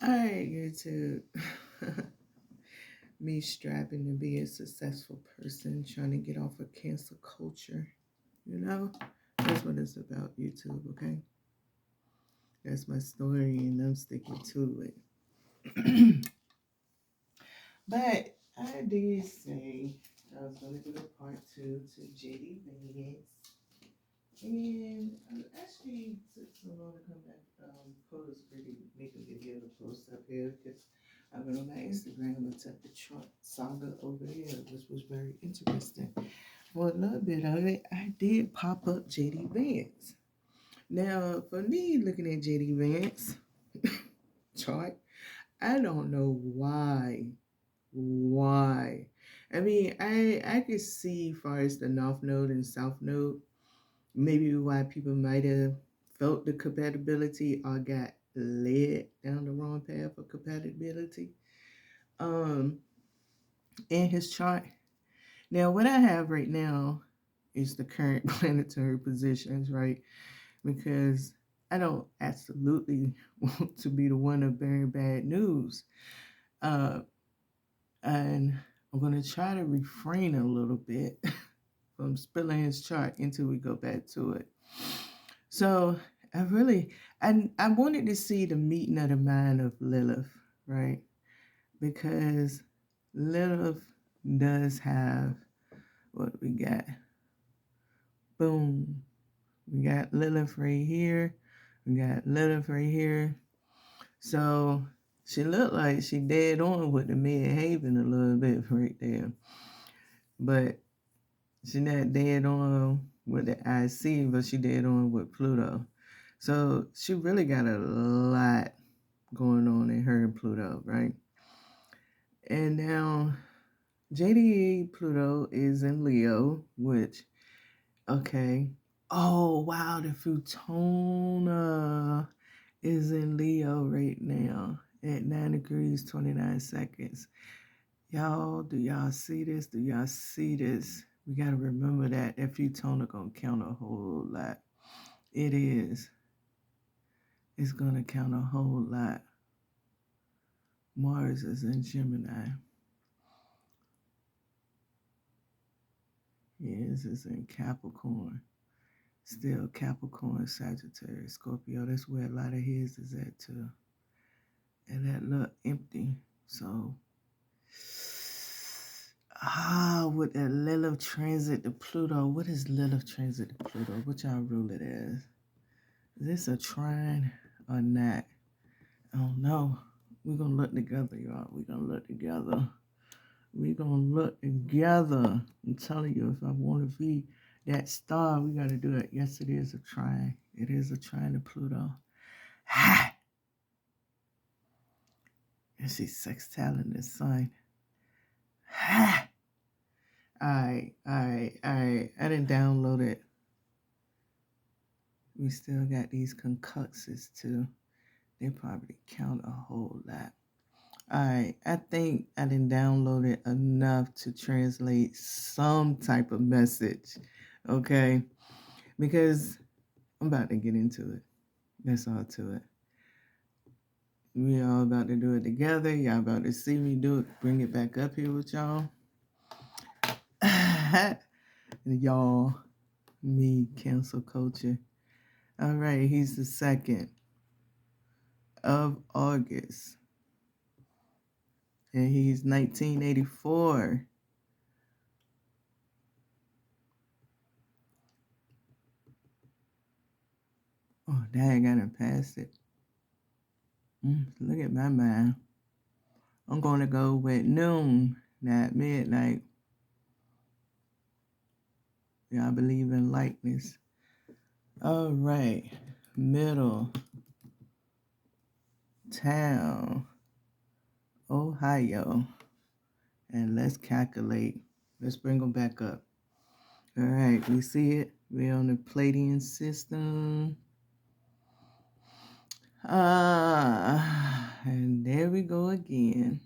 Alright, YouTube. Me striving to be a successful person, trying to get off of cancel culture. You know? That's what it's about, YouTube, okay? That's my story, and I'm sticking to it. But I did say I was going to do a part two to JD Vance. And I actually took so long to come back, post, really make a video to post up here because I went on my Instagram and looked at the Trump saga over here, which was very interesting. For a little bit of it, I did pop up JD Vance. Now, for me, looking at JD Vance chart, I don't know why. Why? I mean, I could see far as the North Node and South Node maybe why people might have felt the compatibility or got led down the wrong path of compatibility um in his chart. Now what I have right now is the current planetary positions, right? Because I don't absolutely want to be the one of bearing bad news. Uh and I'm gonna try to refrain a little bit from spilling his chart until we go back to it. So I really, I wanted to see the meeting of the mind of Lilith, right? Because Lilith does have what we got. Boom. We got Lilith right here. We got Lilith right here. So she looked like she dead on with the Mid-Haven a little bit right there. But she not dead on with the IC, but she dead on with Pluto. So she really got a lot going on in her and Pluto, right? And now JDE Pluto is in Leo, which, okay. Oh, wow, the Futona is in Leo right now at 9 degrees, 29 seconds. Y'all, do y'all see this? Do y'all see this? We got to remember that Futona going to count a whole lot. It is. It's going to count a whole lot. Mars is in Gemini. Yes, it's in Capricorn. Still Capricorn, Sagittarius, Scorpio. That's where a lot of his is at too. And that look empty. So, with that Lilith transit to Pluto. What is Lilith transit to Pluto? What y'all rule it as? Is this a trine or not? I don't know. We're going to look together, y'all. We're going to look together. We're going to look together. I'm telling you, if I want to be that star, we got to do it. Yes, it is a trine. It is a trine to Pluto. Ha! And she's sextile in this sign. Ha! Alright. I didn't download it. We still got these concuxes too. They probably count a whole lot. Alright, I think I didn't download it enough to translate some type of message. Okay? Because I'm about to get into it. That's all to it. We all about to do it together. Y'all about to see me do it. Bring it back up here with y'all. Y'all, me, cancel culture. All right, he's the 2nd of August. And he's 1984. Oh, dang, I done passed it. Look at my mind. I'm going to go with noon, not midnight. Yeah, I believe in likeness. All right, middle town, Ohio. And let's calculate. Let's bring them back up. All right, we see it. We're on the Palladian system. And there we go again.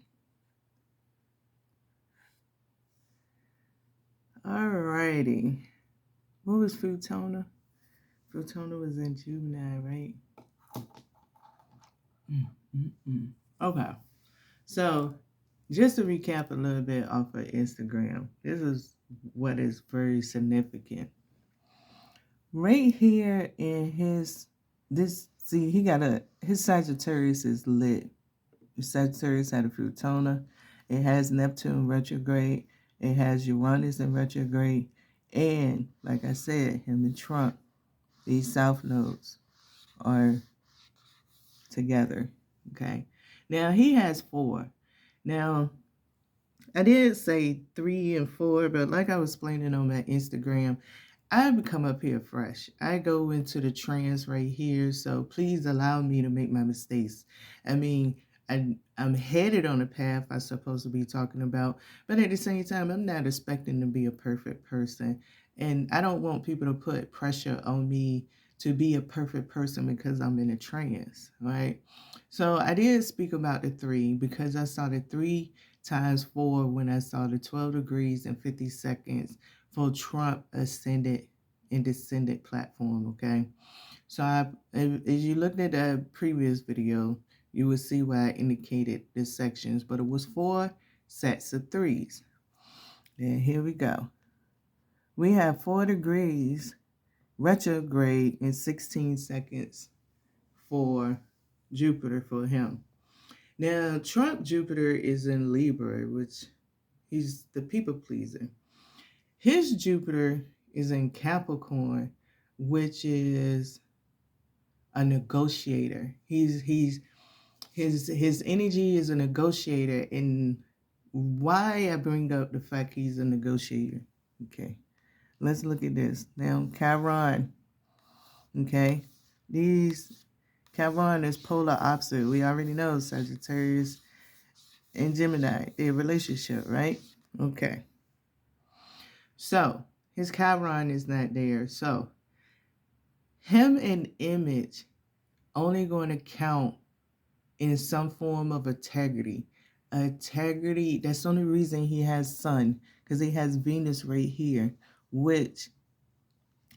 Alrighty. What was Futona? Futona was in Gemini, right? Okay. So just to recap a little bit off of Instagram, this is what is very significant. Right here in he got his Sagittarius is lit. Sagittarius had a Plutona. It has Neptune retrograde. It has Uranus in retrograde. And like I said, him and Trump, these south nodes are together. Okay. Now he has 4. Now I did say 3 and 4, but like I was explaining on my Instagram, I come up here fresh. I go into the trance right here, so please allow me to make my mistakes. I mean, I'm headed on a path I'm supposed to be talking about, but at the same time, I'm not expecting to be a perfect person. And I don't want people to put pressure on me to be a perfect person because I'm in a trance, right? So I did speak about the 3 because I saw the 3 times 4 when I saw the 12 degrees and 50 seconds for Trump ascended and descended platform. Okay, so as you looked at the previous video, you will see where I indicated the sections, but it was 4 sets of 3s. And here we go. We have 4 degrees retrograde in 16 seconds for Jupiter for him. Now, Trump Jupiter is in Libra, which he's the people pleaser. His Jupiter is in Capricorn, which is a negotiator. His energy is a negotiator, and why I bring up the fact he's a negotiator. Okay, let's look at this now. Chiron. Okay, these Chiron is polar opposite. We already know Sagittarius and Gemini, their relationship, right? Okay. So his Chiron is not there. So him and Image only going to count in some form of integrity. Integrity, that's the only reason he has Sun, because he has Venus right here, which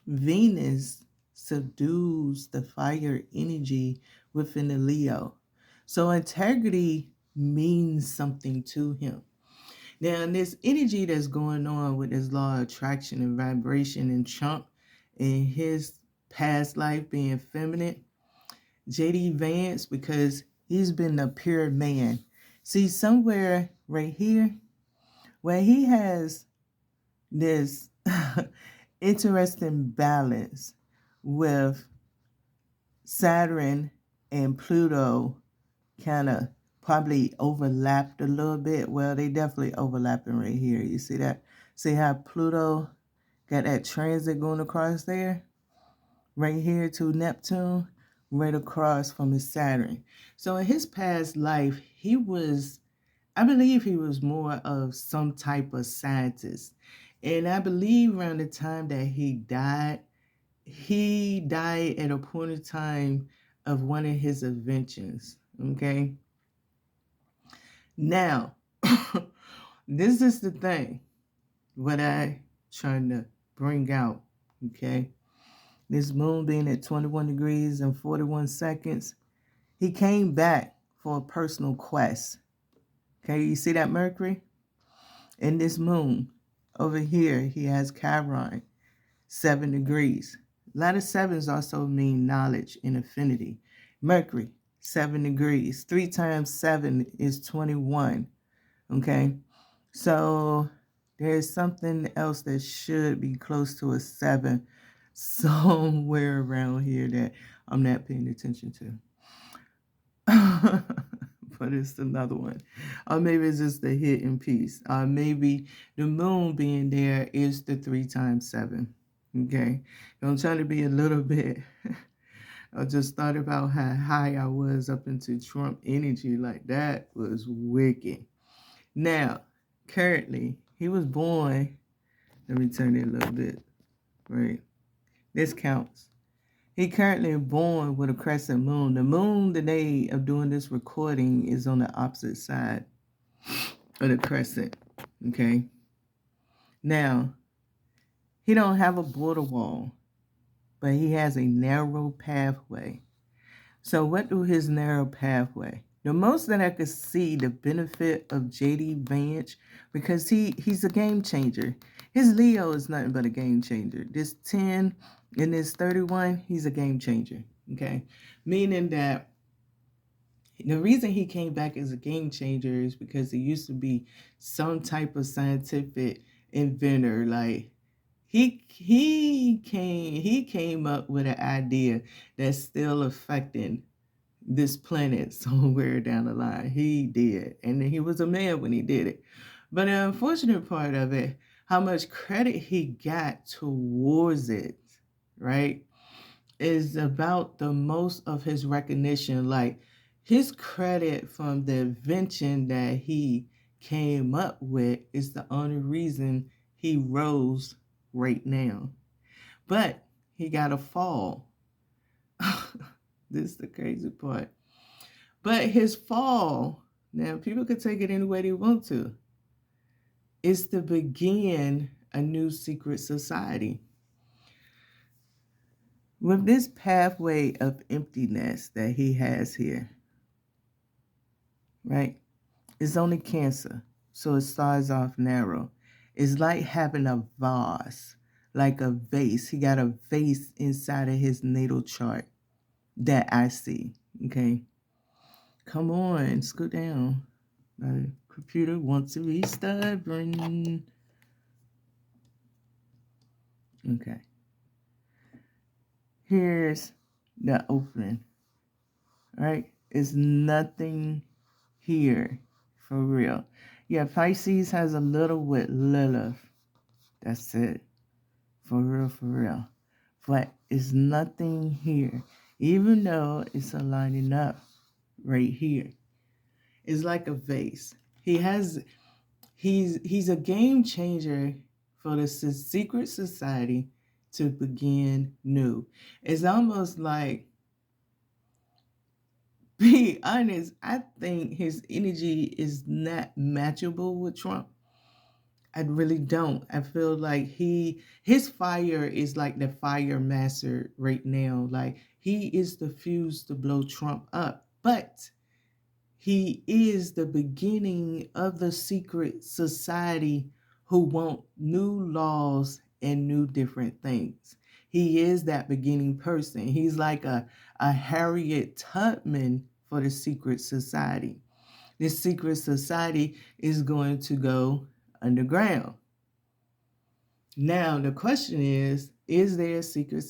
Venus subdues the fire energy within the Leo. So integrity means something to him. Now, this energy that's going on with this law of attraction and vibration and Trump in his past life being feminine, JD Vance, because he's been a pure man. See, somewhere right here, where he has this interesting balance with Saturn and Pluto kind of probably overlapped a little bit. Well, they definitely overlapping right here. You see that? See how Pluto got that transit going across there? Right here to Neptune, right across from his Saturn. So in his past life, I believe he was more of some type of scientist. And I believe around the time that he died at a point in time of one of his inventions. Okay. Now, this is the thing, what I trying to bring out. Okay. This moon being at 21 degrees and 41 seconds, he came back for a personal quest. Okay, you see that Mercury? And this moon over here, he has Chiron, 7 degrees. A lot of 7s also mean knowledge and affinity. Mercury, 7 degrees. 3 times 7 is 21. Okay, so there's something else that should be close to a 7 somewhere around here that I'm not paying attention to. But it's another one. Or maybe it's just the hidden piece. Maybe the moon being there is the 3 times 7. Okay. I'm trying to be a little bit. I just thought about how high I was up into Trump energy. Like that was wicked. Now, currently, he was born. Let me turn it a little bit. Right. This counts. He currently born with a crescent moon. The moon the day of doing this recording is on the opposite side of the crescent. Okay. Now, he don't have a border wall, but he has a narrow pathway. So what do his narrow pathway? The most that I could see the benefit of JD Vance, because he's a game changer. His Leo is nothing but a game changer. This 10 and this 31, he's a game changer. Okay. Meaning that the reason he came back as a game changer is because he used to be some type of scientific inventor. Like he came up with an idea that's still affecting this planet somewhere down the line. He did. And he was a man when he did it. But the unfortunate part of it, how much credit he got towards it, right, is about the most of his recognition. Like his credit from the invention that he came up with is the only reason he rose right now. But he got a fall. This is the crazy part. But his fall, now people could take it any way they want to, is to begin a new secret society. With this pathway of emptiness that he has here, right? It's only Cancer, so it starts off narrow. It's like having a vase, like a vase. He got a vase inside of his natal chart that I see, okay? Come on, scoot down. My computer wants to be stubborn. Okay. Here's the opening. All right? It's nothing here for real. Yeah, Pisces has a little with Lilith. That's it. For real, for real. But it's nothing here. Even though it's aligning up right here. It's like a vase. He's a game changer for the secret society to begin new. It's almost like, be honest, I think his energy is not matchable with Trump. I really don't. I feel like his fire is like the fire master right now. Like he is the fuse to blow Trump up. But he is the beginning of the secret society who want new laws and new different things. He is that beginning person. He's like a Harriet Tubman for the secret society. This secret society is going to go underground. Now, the question is there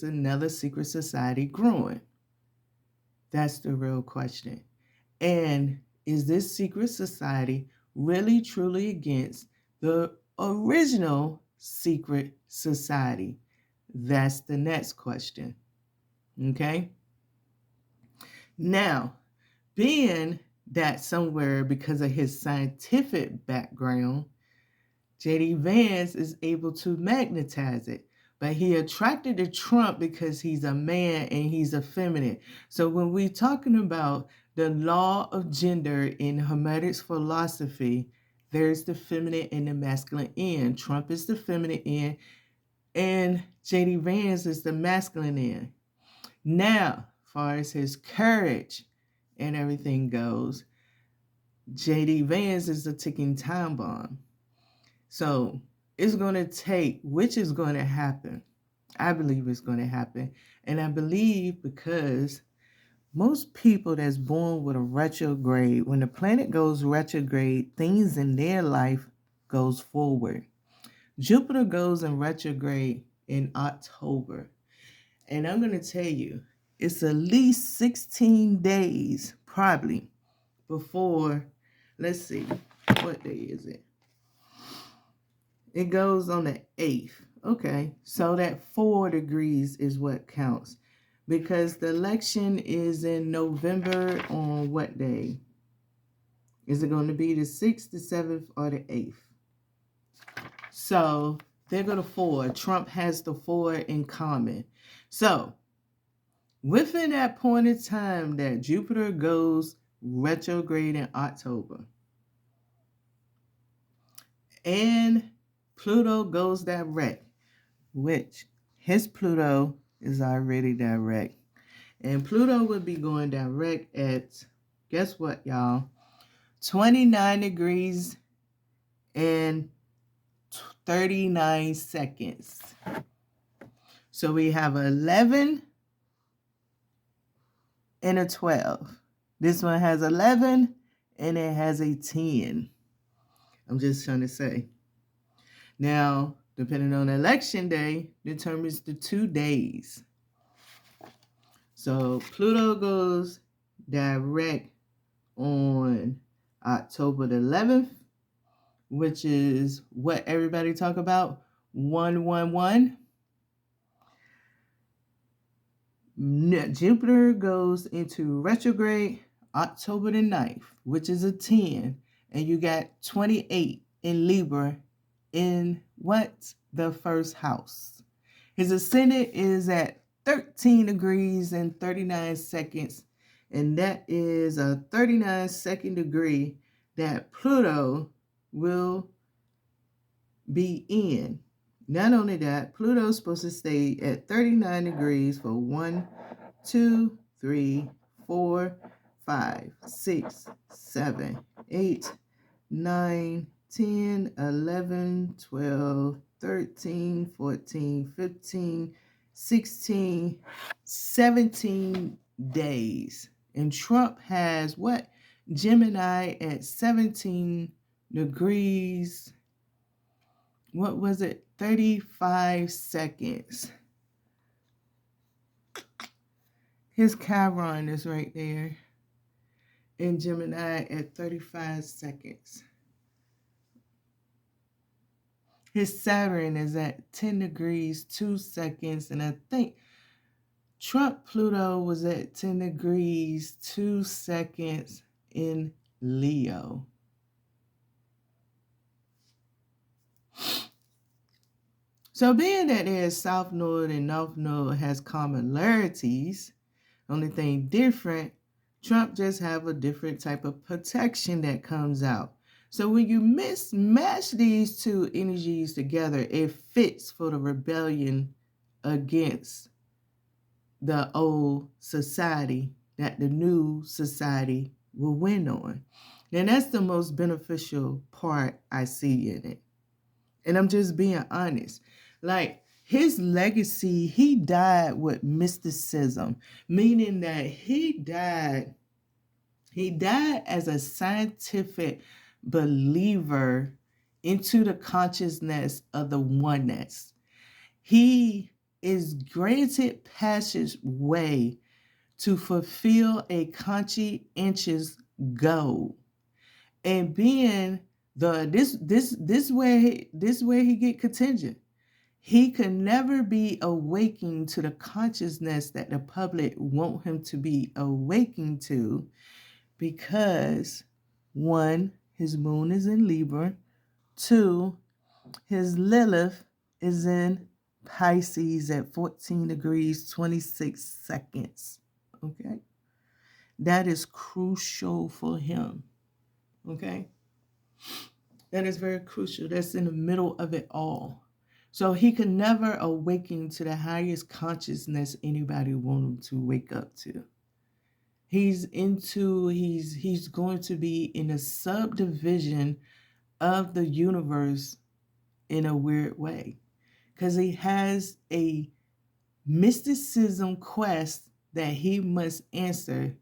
another secret society growing? That's the real question. And is this secret society really truly against the original secret society? That's the next question. Okay? Now, being that somewhere because of his scientific background, JD Vance is able to magnetize it. But he attracted to Trump because he's a man and he's effeminate. So when we're talking about the law of gender in Hermetic philosophy, there's the feminine and the masculine end. Trump is the feminine end, and JD Vance is the masculine end. Now, as far as his courage and everything goes, JD Vance is a ticking time bomb. So it's going to take, which is going to happen. I believe it's going to happen. And I believe because most people that's born with a retrograde, when the planet goes retrograde, things in their life goes forward. Jupiter goes in retrograde in October. And I'm going to tell you, it's at least 16 days probably before, let's see, what day is it? It goes on the 8th. Okay, so that 4 degrees is what counts. Because the election is in November on what day? Is it going to be the 6th, the 7th, or the 8th? So they're going to 4. Trump has the 4 in common. So within that point in time that Jupiter goes retrograde in October and Pluto goes direct, which his Pluto is already direct. And Pluto would be going direct at Guess what, y'all? 29 degrees and 39 seconds. So we have 11 and a 12. This one has 11 and it has a 10. I'm just trying to say. Now, depending on election day, determines the 2 days. So Pluto goes direct on October the 11th, which is what everybody talk about, 111. Jupiter goes into retrograde October the 9th, which is a 10, and you got 28 in Libra in what? The first house. His ascendant is at 13 degrees and 39 seconds, and that is a 39-second degree that Pluto will be in. Not only that, Pluto's supposed to stay at 39 degrees for 1, 2, 3, 4, 5, 6, 7, 8, 9, 10, 11, 12, 13, 14, 15, 16, 17 days. And Trump has what? Gemini at 17 degrees. What was it? 35 seconds. His Chiron is right there in Gemini at 35 seconds. His Saturn is at 10 degrees, 2 seconds, and I think Trump Pluto was at 10 degrees, 2 seconds in Leo. So being that there's South Node and North Node has commonalities, only thing different, Trump just have a different type of protection that comes out. So when you match these two energies together, it fits for the rebellion against the old society that the new society will win on. And that's the most beneficial part I see in it. And I'm just being honest. Like, his legacy, he died with mysticism, meaning that he died as a scientific believer into the consciousness of the oneness. He is granted passageway to fulfill a conscientious goal. And being this way he get contingent. He could never be awakened to the consciousness that the public want him to be awakened to, because 1, his moon is in Libra. 2, his Lilith is in Pisces at 14 degrees, 26 seconds. Okay? That is crucial for him. Okay? That is very crucial. That's in the middle of it all. So he could never awaken to the highest consciousness anybody want him to wake up to. He's going to be in a subdivision of the universe in a weird way, because he has a mysticism quest that he must answer.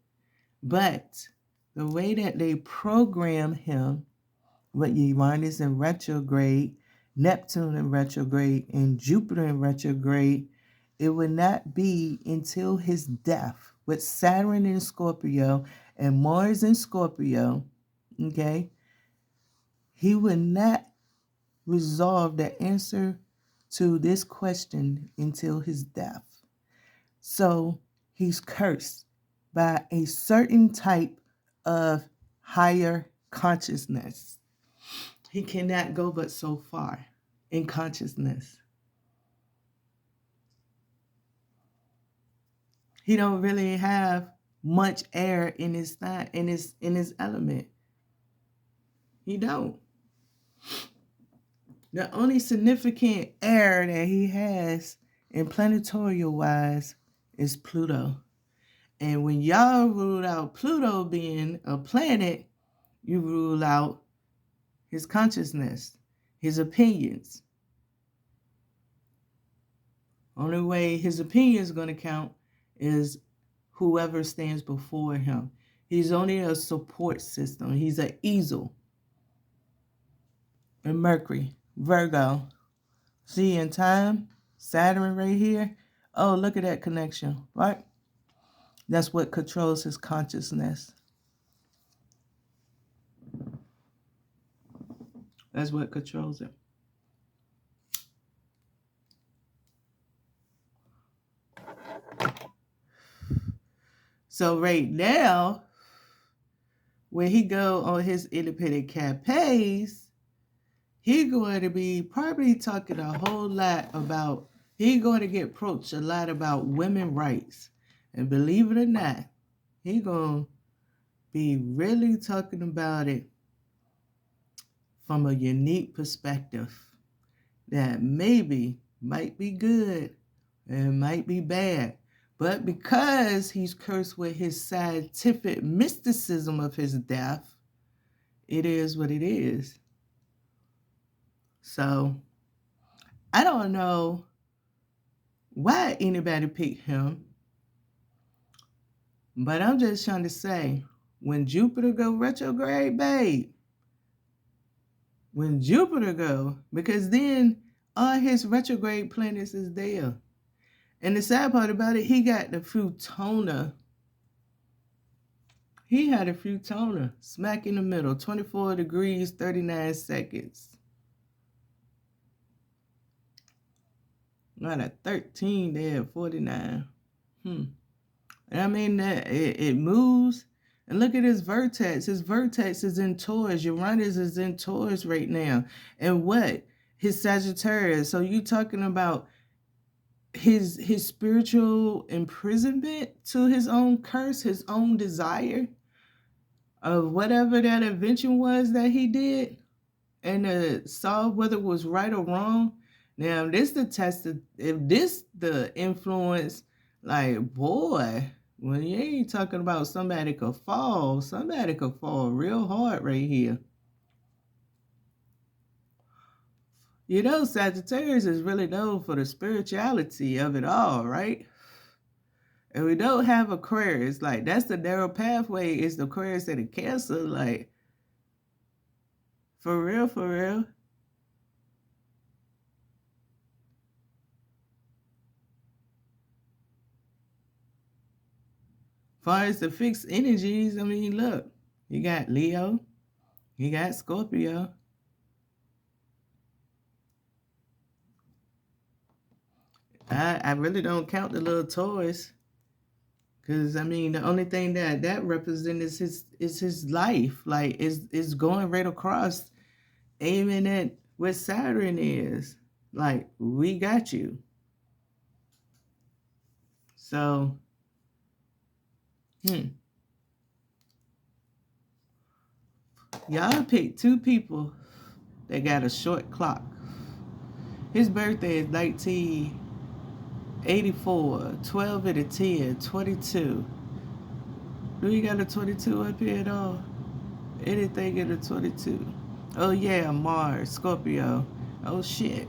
But the way that they program him, with Uranus in retrograde, Neptune in retrograde, and Jupiter in retrograde, it would not be until his death, with Saturn in Scorpio and Mars in Scorpio, okay, he would not resolve the answer to this question until his death. So he's cursed by a certain type of higher consciousness. He cannot go but so far in consciousness. He don't really have much air in his element. He don't. The only significant air that he has in planetarial wise is Pluto. And when y'all rule out Pluto being a planet, you rule out his consciousness, his opinions. Only way his opinion is going to count is whoever stands before him. He's only a support system. He's an easel. And Mercury, Virgo. See, in time, Saturn right here. Oh, look at that connection, right? That's what controls his consciousness. That's what controls it. So right now, when he go on his independent campaigns, he going to be probably talking a whole lot about, he going to get approached a lot about women's rights. And believe it or not, he going to be really talking about it from a unique perspective that maybe might be good and might be bad. But because he's cursed with his scientific mysticism of his death, it is what it is. So, I don't know why anybody picked him, but I'm just trying to say, when Jupiter go retrograde, babe, when Jupiter go, because then all his retrograde planets is there. And the sad part about it, he got the Futona. He had a Futona smack in the middle, 24 degrees, 39 seconds. Not a 13 there, 49. And I mean, that it moves. And look at his vertex. His vertex is in Taurus. Uranus is in Taurus right now. And what? His Sagittarius. So you talking about his spiritual imprisonment to his own curse, his own desire of whatever that invention was that he did, and saw whether it was right or wrong. Now this the test of, if this the influence, like, boy, when you ain't talking about somebody could fall real hard right here. You know, Sagittarius is really known for the spirituality of it all, right? And we don't have Aquarius. Like, that's the narrow pathway, is the Aquarius and the Cancer. Like, for real, for real. As far as the fixed energies, I mean, look, you got Leo, you got Scorpio. I really don't count the little Taurus, because I mean the only thing that represents is his life, like is going right across, aiming at what Saturn is. Like, we got you. So, y'all picked two people that got a short clock. His birthday is 1984, 12 at a 10, 22. Do you got a 22 up here at all? Anything in a 22? Oh yeah, Mars, Scorpio. Oh shit.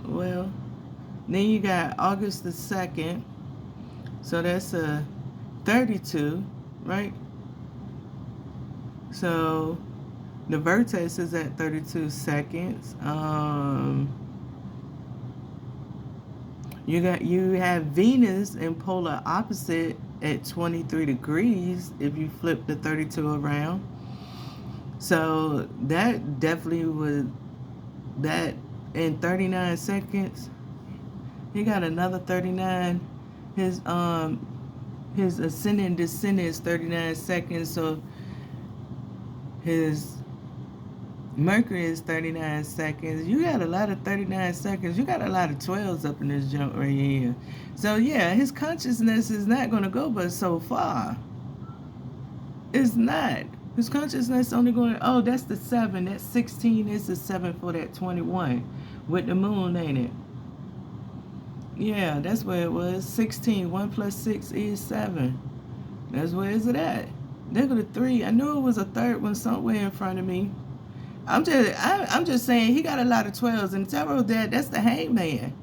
Well, then you got August the 2nd. So that's a 32, right? So the vertex is at 32 seconds. You have Venus in polar opposite at 23 degrees if you flip the 32 around. So that definitely would, that in 39 seconds, he got another 39. His ascendant and descendant is 39 seconds. So his Mercury is 39 seconds. You got a lot of 39 seconds. You got a lot of 12s up in this junk right here. So yeah, his consciousness is not going to go but so far. It's not. His consciousness only going, oh, that's the 7. That 16 is the 7 for that 21 with the moon, ain't it? Yeah, that's where it was. 16. 1 plus 6 is 7. That's where is it at? Look at the 3. I knew it was a third one somewhere in front of me. I'm just saying he got a lot of 12s, and tarot dad, that's the hangman.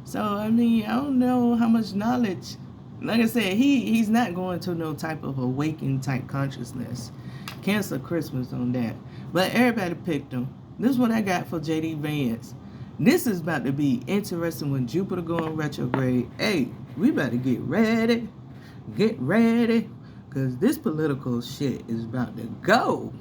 So I mean, I don't know how much knowledge. Like I said, he's not going to no type of awakened type consciousness. Cancel Christmas on that. But everybody picked him. This is what I got for JD Vance. This is about to be interesting when Jupiter going retrograde. Hey, we better get ready. Get ready. Because this political shit is about to go.